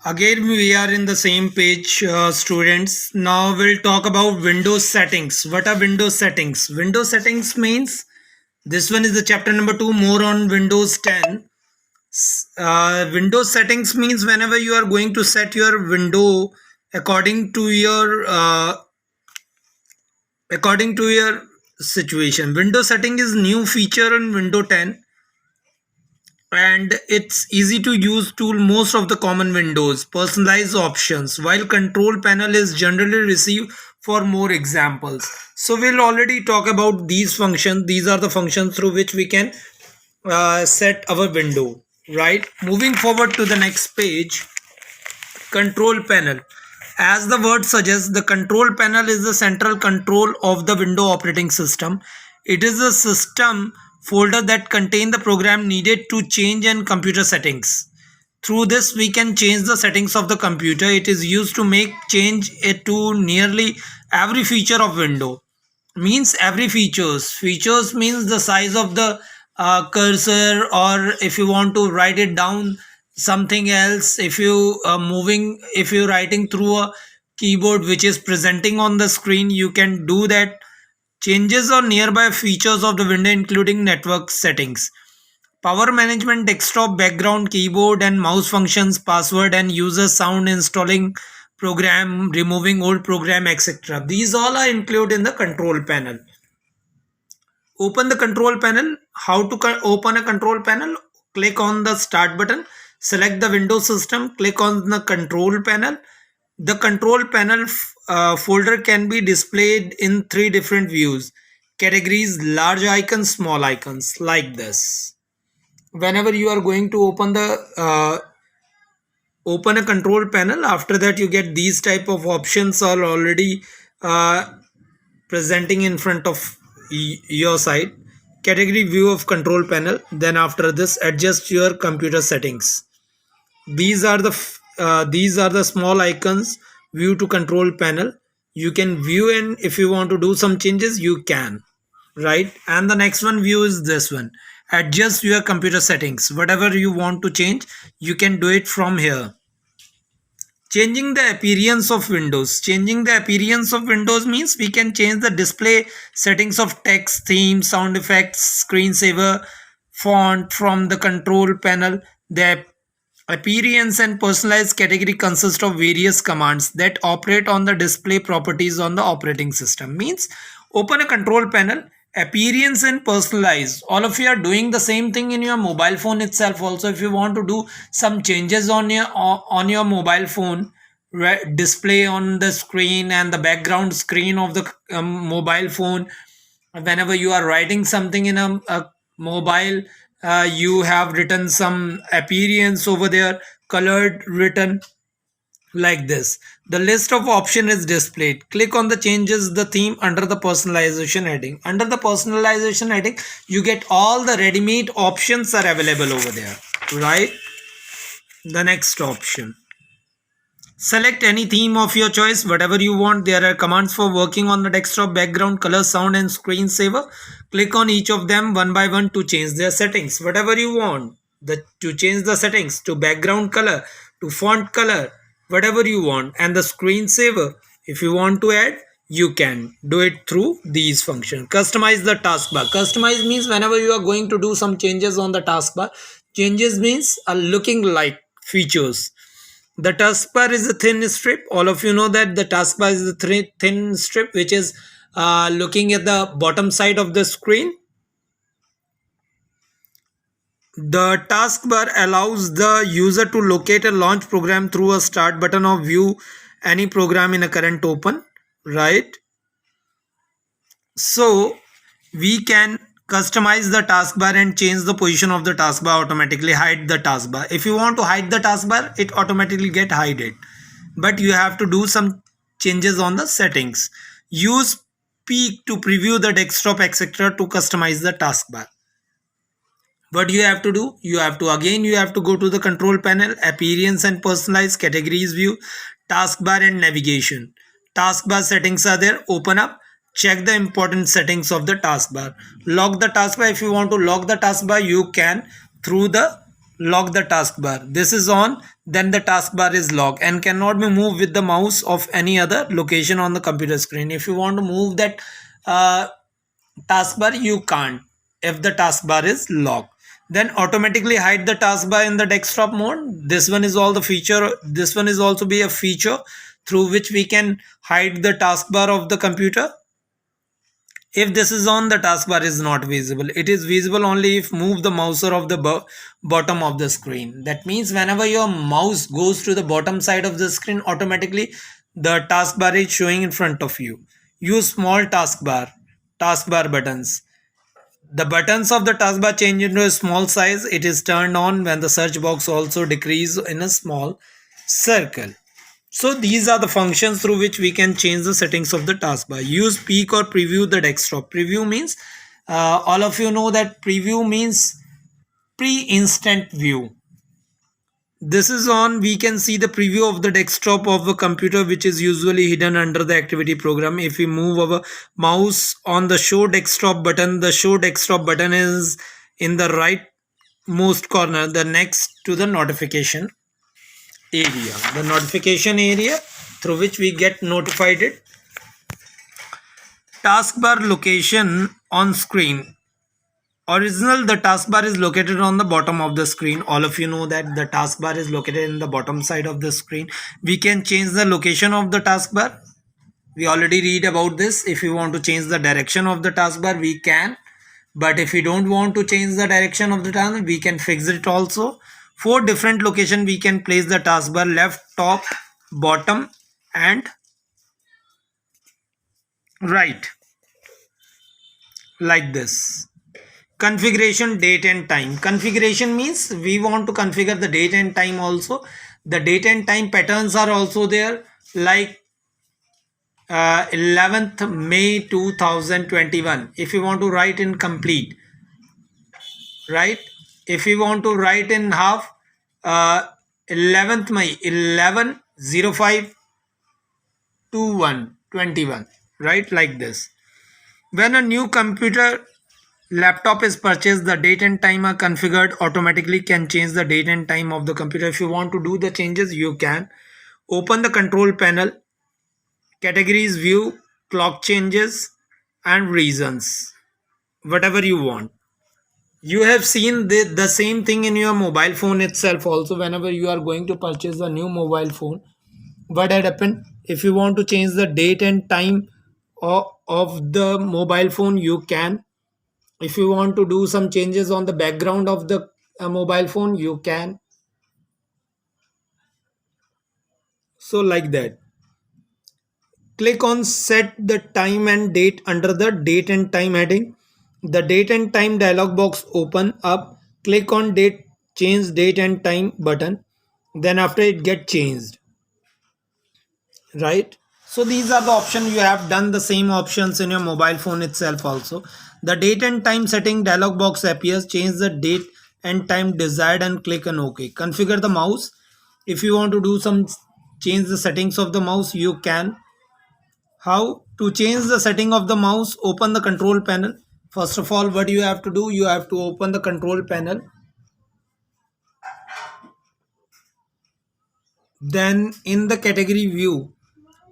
Again, we are in the same page, students. Now we'll talk about Windows settings. What are Windows settings? Windows settings means this one is the chapter number 2, more on Windows 10. Windows settings means whenever you are going to set your window according to your situation. Windows setting is new feature in Windows 10, and it's easy to use tool most of the common windows. Personalize options, while control panel is generally received for more examples. So we'll already talk about these functions. These are the functions through which we can set our window, right? Moving forward to the next page. Control panel. As the word suggests, the control panel is the central control of the window operating system. It is a system folder that contains the program needed to change and computer settings. Through this, we can change the settings of the computer. It is used to make change it to nearly every feature of window. Means every features means the size of the cursor, or if you want to write it down something else, if you if you're writing through a keyboard which is presenting on the screen, you can do that. Changes or nearby features of the window including network settings, power management, desktop, background, keyboard and mouse functions, password and user sound, installing program, removing old program, etc. These all are included in the control panel. Open the control panel. How to open a control panel? Click on the start button, select the Windows system, click on the control panel. The control panel folder can be displayed in three different views: categories, large icons, small icons, like this. Whenever you are going to open a control panel, after that you get these type of options are already uh, presenting in front of your side. Category view of control panel, then after this adjust your computer settings. These are the small icons. View to control panel, you can view, and if you want to do some changes you can, right? And the next one view is this one: adjust your computer settings. Whatever you want to change, you can do it from here. Changing the appearance of windows. Changing the appearance of windows means we can change the display settings of text, theme, sound effects, screensaver, font from the control panel. The appearance and personalized category consist of various commands that operate on the display properties on the operating system. Means open a control panel, appearance and personalize. All of you are doing the same thing in your mobile phone itself also. If you want to do some changes on your mobile phone, display on the screen and the background screen of the mobile phone, whenever you are writing something in a mobile, you have written some appearance over there, colored written, like this. The list of option is displayed. Click on the changes the theme under the personalization heading. Under the personalization heading, you get all the ready-made options are available over there, right? The next option, select any theme of your choice, whatever you want. There are commands for working on the desktop, background, color, sound and screensaver. Click on each of them one by one to change their settings. Whatever you want, to change the settings to background color, to font color, whatever you want. And the screensaver, if you want to add, you can do it through these functions. Customize the taskbar. Customize means whenever you are going to do some changes on the taskbar. Changes means looking like features. The taskbar is a thin strip. All of you know that the taskbar is the thin strip which is looking at the bottom side of the screen. The taskbar allows the user to locate a launch program through a start button or view any program in a current open, right? So we can customize the taskbar and change the position of the taskbar automatically. Hide the taskbar. If you want to hide the taskbar, it automatically get hidden, but you have to do some changes on the settings. Use peek to preview the desktop, etc. to customize the taskbar. What you have to do, you have to go to the control panel, appearance and personalize, categories view, taskbar and navigation. Taskbar settings are there. Open up, check the important settings of the taskbar. Lock the taskbar. If you want to lock the taskbar, you can through the lock the taskbar. This is on, then the taskbar is locked and cannot be moved with the mouse of any other location on the computer screen. If you want to move that uh, taskbar, you can't if the taskbar is locked. Then automatically hide the taskbar in the desktop mode. This one is all the feature. This one is also be a feature through which we can hide the taskbar of the computer. If this is on, the taskbar is not visible. It is visible only if move the mouser of the bottom of the screen. That means whenever your mouse goes to the bottom side of the screen, automatically the taskbar is showing in front of you. Use small taskbar buttons. The buttons of the taskbar change into a small size. It is turned on when the search box also decrease in a small circle. So these are the functions through which we can change the settings of the taskbar. Use peek or preview the desktop. Preview means all of you know that preview means pre-instant view. This is on, we can see the preview of the desktop of a computer which is usually hidden under the activity program. If we move our mouse on the show desktop button, the show desktop button is in the right most corner, the next to the notification area. The notification area through which we get notified it. Taskbar location on screen. The taskbar is located on the bottom of the screen. All of you know that the taskbar is located in the bottom side of the screen. We can change the location of the taskbar. We already read about this. If you want to change the direction of the taskbar, we can. But if we don't want to change the direction of the taskbar, we can fix it also. 4 different location we can place the taskbar: left, top, bottom and right, like this. Configuration, date and time. Configuration means we want to configure the date and time also. The date and time patterns are also there, like 11th May 2021. If you want to write in complete, right? If you want to write in half, 11th May 11/05/21, right? Like this. When a new computer laptop is purchased, the date and time are configured automatically. Can change the date and time of the computer. If you want to do the changes, you can. Open the control panel, categories view, clock changes and reasons, whatever you want. You have seen the same thing in your mobile phone itself also. Whenever you are going to purchase a new mobile phone, what had happened, if you want to change the date and time of the mobile phone, you can. If you want to do some changes on the background of the mobile phone, you can. So like that, click on set the time and date under the date and time heading. The date and time dialog box open up. Click on date, change date and time button. Then after it get changed, right? So these are the options. You have done the same options in your mobile phone itself also. The date and time setting dialog box appears. Change the date and time desired and click on OK. Configure the mouse. If you want to do some change the settings of the mouse, you can. How to change the setting of the mouse? Open the control panel. First of all, what you have to do, you have to open the control panel. Then in the category view,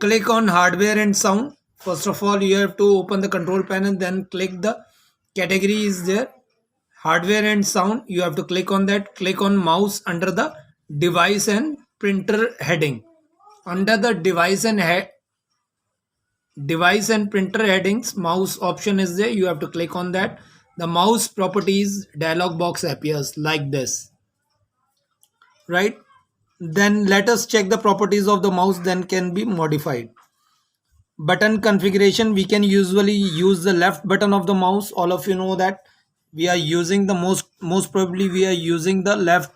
click on hardware and sound. First of all, you have to open the control panel, then click the category is there, hardware and sound. You have to click on that. Click on mouse under the device and printer heading. Under the device and printer headings, mouse option is there. You have to click on that. The mouse properties dialog box appears like this, right? Then let us check the properties of the mouse, then can be modified. Button configuration, we can usually use the left button of the mouse. All of you know that we are using the most probably we are using the left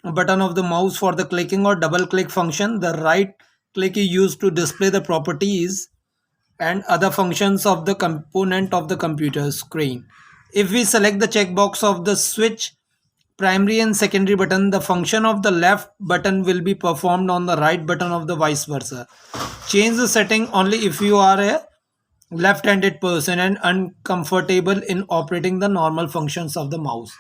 button of the mouse for the clicking or double click function. The right click is used to display the properties and other functions of the component of the computer screen. If we select the checkbox of the switch primary and secondary button, the function of the left button will be performed on the right button of the vice versa. Change the setting only if you are a left-handed person and uncomfortable in operating the normal functions of the mouse.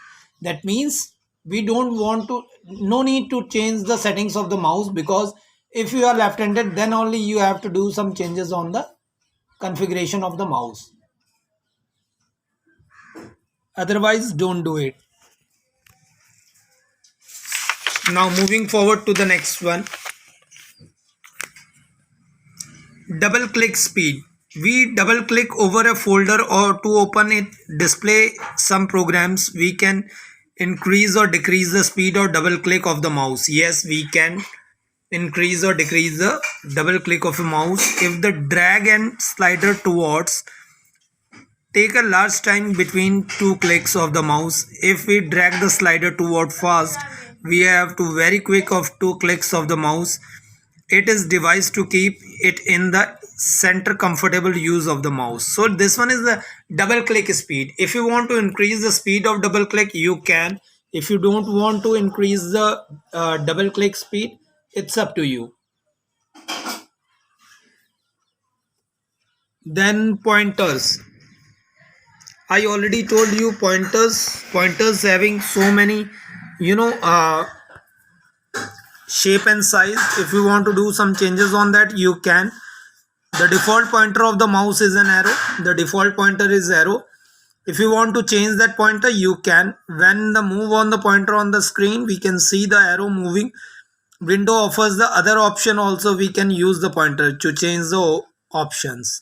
That means we don't want to no need to change the settings of the mouse, because if you are left-handed, then only you have to do some changes on the configuration of the mouse. Otherwise, don't do it. Now moving forward to the next one, double click speed. We double click over a folder or to open it, display some programs. We can increase or decrease the speed or double click of the mouse. Yes, we can increase or decrease the double click of a mouse. If the drag and slider towards, take a large time between two clicks of the mouse. If we drag the slider toward fast, we have to very quick of two clicks of the mouse. It is devised to keep it in the center comfortable use of the mouse. So this one is the double click speed. If you want to increase the speed of double click, you can. If you don't want to increase the double click speed, it's up to you. Then pointers. I already told you pointers having so many, you know, shape and size. If you want to do some changes on that, you can. The default pointer of the mouse is an arrow. The default pointer is arrow. If you want to change that pointer, you can. When the move on the pointer on the screen, we can see the arrow moving. Window offers the other option also. We can use the pointer to change the options.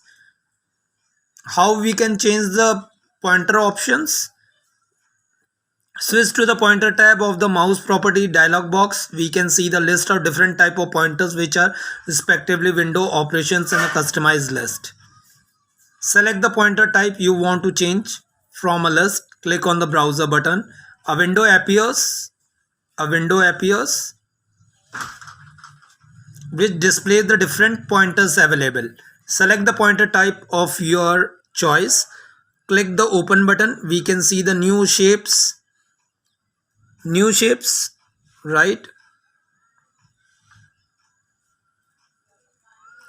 How we can change the pointer options? Switch to the pointer tab of the mouse property dialog box. We can see the list of different type of pointers which are respectively window operations in a customized list. Select the pointer type you want to change from a list. Click on the browser button. A window appears which displays the different pointers available. Select the pointer type of your choice. Click the open button. We can see the new shapes, right,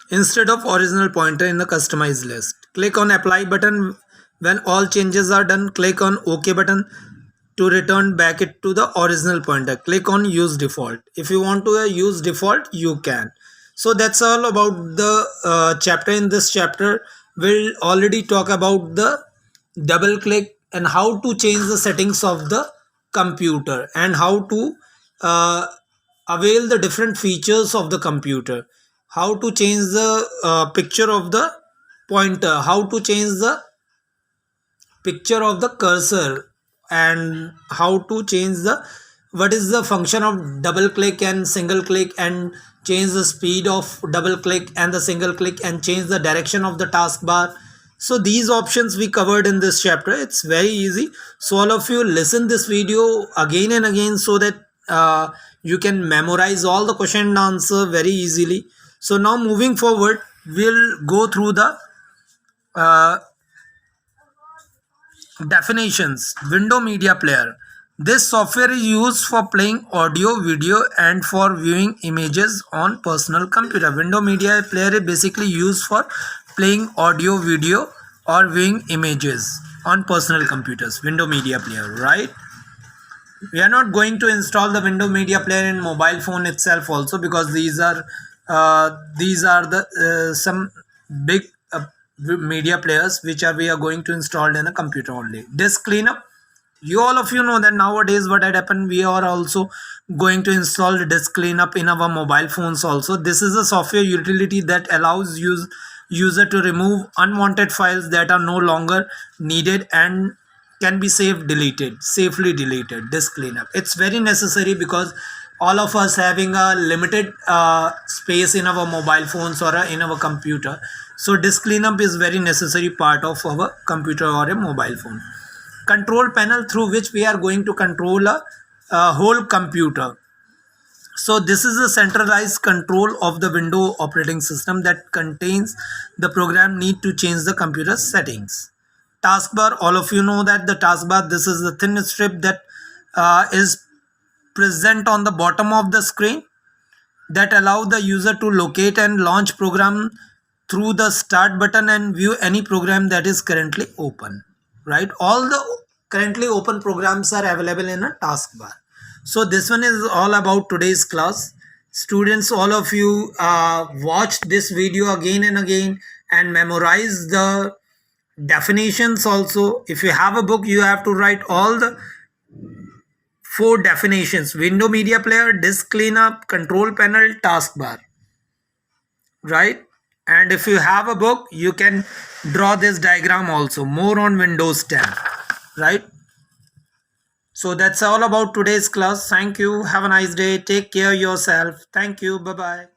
instead of original pointer in the customized list. Click on apply button. When all changes are done, click on OK button to return back it to the original pointer. Click on use default. If you want to use default, you can. So that's all about the chapter. In this chapter, we'll already talk about the double click and how to change the settings of the computer and how to uh, avail the different features of the computer, how to change the picture of the pointer, how to change the picture of the cursor, and how to change the what is the function of double click and single click, and change the speed of double click and the single click, and change the direction of the taskbar. So these options we covered in this chapter. It's very easy. So all of you listen this video again and again so that you can memorize all the question and answer very easily. So now moving forward, we'll go through the uh, definitions. Window media player. This software is used for playing audio, video, and for viewing images on personal computer. Window media player is basically used for playing audio, video, or viewing images on personal computers. Window media player, right? We are not going to install the window media player in mobile phone itself also, because these are the some big media players which are we are going to install in a computer only. Disk cleanup. You all of you know that nowadays what had happened, we are also going to install the disk cleanup in our mobile phones also. This is a software utility that allows user to remove unwanted files that are no longer needed and can be safely deleted. Disk cleanup, it's very necessary because all of us having a limited space in our mobile phones or in our computer. So disk cleanup is very necessary part of our computer or a mobile phone. Control panel, through which we are going to control a whole computer. So this is a centralized control of the window operating system that contains the program need to change the computer settings. Taskbar, all of you know that the taskbar, this is the thin strip that is present on the bottom of the screen that allow the user to locate and launch program through the start button and view any program that is currently open, right? All the currently open programs are available in a taskbar. So this one is all about today's class. Students, all of you watch this video again and again and memorize the definitions also. If you have a book, you have to write all the four definitions: window, media player, disk cleanup, control panel, taskbar, right? And if you have a book, you can draw this diagram also, more on Windows 10, right? So that's all about today's class. Thank you. Have a nice day. Take care of yourself. Thank you. Bye bye.